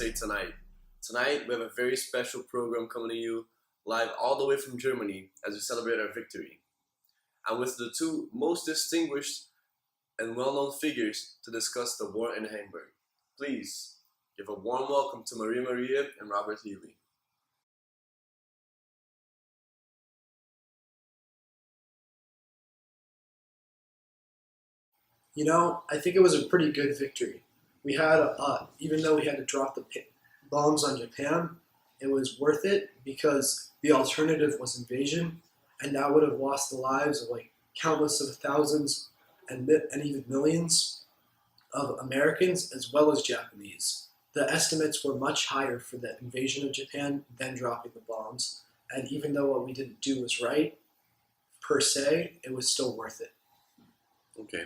USA Tonight. Tonight, we have a very special program coming to you live all the way from Germany as we celebrate our victory. And with the two most distinguished and well-known figures to discuss the war in Hamburg. Please give a warm welcome to Maria and Robert Healy. I think it was a pretty good victory. We had, even though we had to drop the bombs on Japan, it was worth it because the alternative was invasion, and that would have lost the lives of like countless of thousands and even millions of Americans as well as Japanese. The estimates were much higher for the invasion of Japan than dropping the bombs, and even though what we didn't do was right, per se, it was still worth it. Okay.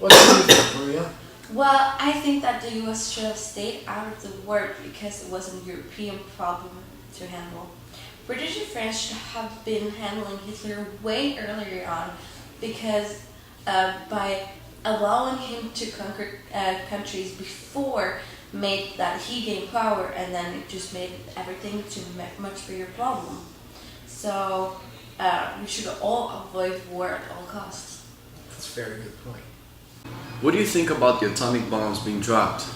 What do you think, Maria? Well, I think that the US should have stayed out of the war because it was a European problem to handle. British and France should have been handling Hitler way earlier on because by allowing him to conquer countries before made that he gained power and then it just made everything to a much bigger problem. So we should all avoid war at all costs. That's a very good point. What do you think about the atomic bombs being dropped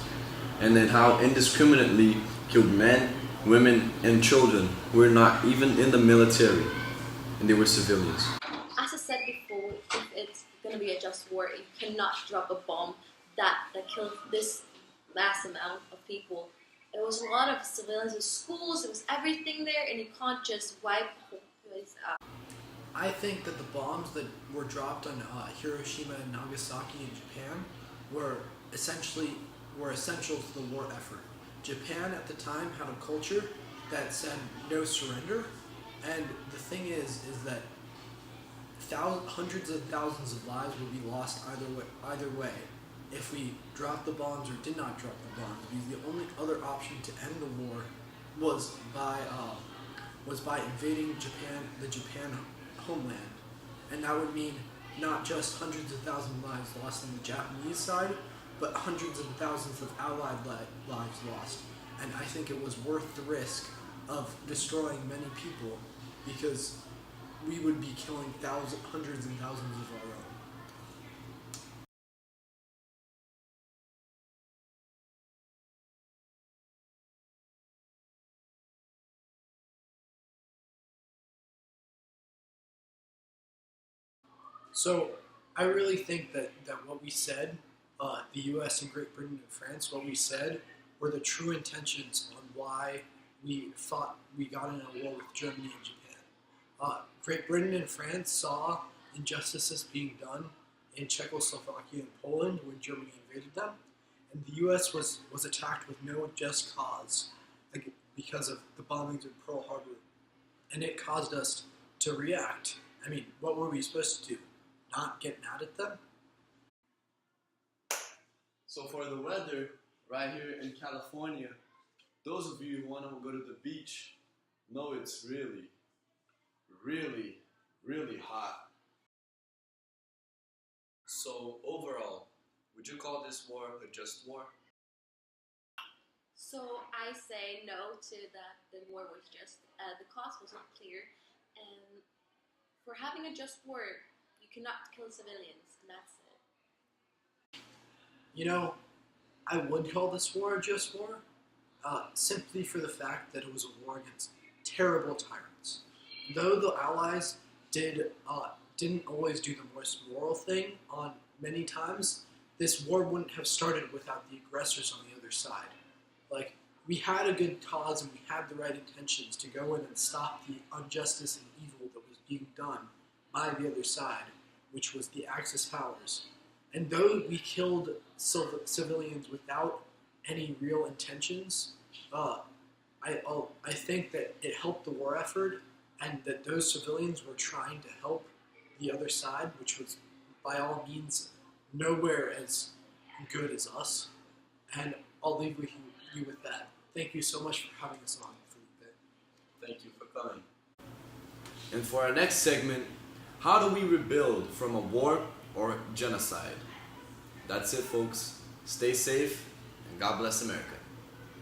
and then how indiscriminately killed men, women, and children who were not even in the military and they were civilians? As I said before, if it's going to be a just war, you cannot drop a bomb that killed this mass amount of people. There was a lot of civilians in schools, there was everything there, and you can't just wipe the whole place out. I think that the bombs that were dropped on Hiroshima and Nagasaki in Japan were essential to the war effort. Japan at the time had a culture that said no surrender, and the thing is that hundreds of thousands of lives would be lost either way if we dropped the bombs or did not drop the bombs, because the only other option to end the war was by invading the Japan homeland, and that would mean not just hundreds of thousands of lives lost on the Japanese side, but hundreds of thousands of Allied lives lost. And I think it was worth the risk of destroying many people because we would be killing hundreds and thousands of our own. So I really think that what we said, the U.S. and Great Britain and France, what we said were the true intentions on why we thought we got in a war with Germany and Japan. Great Britain and France saw injustices being done in Czechoslovakia and Poland when Germany invaded them, and the U.S. was attacked with no just cause because of the bombings of Pearl Harbor, and it caused us to react. I mean, what were we supposed to do? Not get mad at them? So for the weather, right here in California, those of you who want to go to the beach know it's really, really, really hot. So overall, would you call this war a just war? So I say no to that the war was just, the cost was not clear, and for having a just war, you cannot kill civilians, and that's it. I would call this war a just war, simply for the fact that it was a war against terrible tyrants. Though the Allies didn't always do the most moral thing on many times, this war wouldn't have started without the aggressors on the other side. Like, we had a good cause and we had the right intentions to go in and stop the injustice and evil that was being done by the other side, which was the Axis powers. And though we killed civilians without any real intentions, I think that it helped the war effort, and that those civilians were trying to help the other side, which was by all means nowhere as good as us. And I'll leave you with that. Thank you so much for having us on, Felipe. Thank you for coming. And for our next segment, how do we rebuild from a war or genocide? That's it, folks. Stay safe, and God bless America.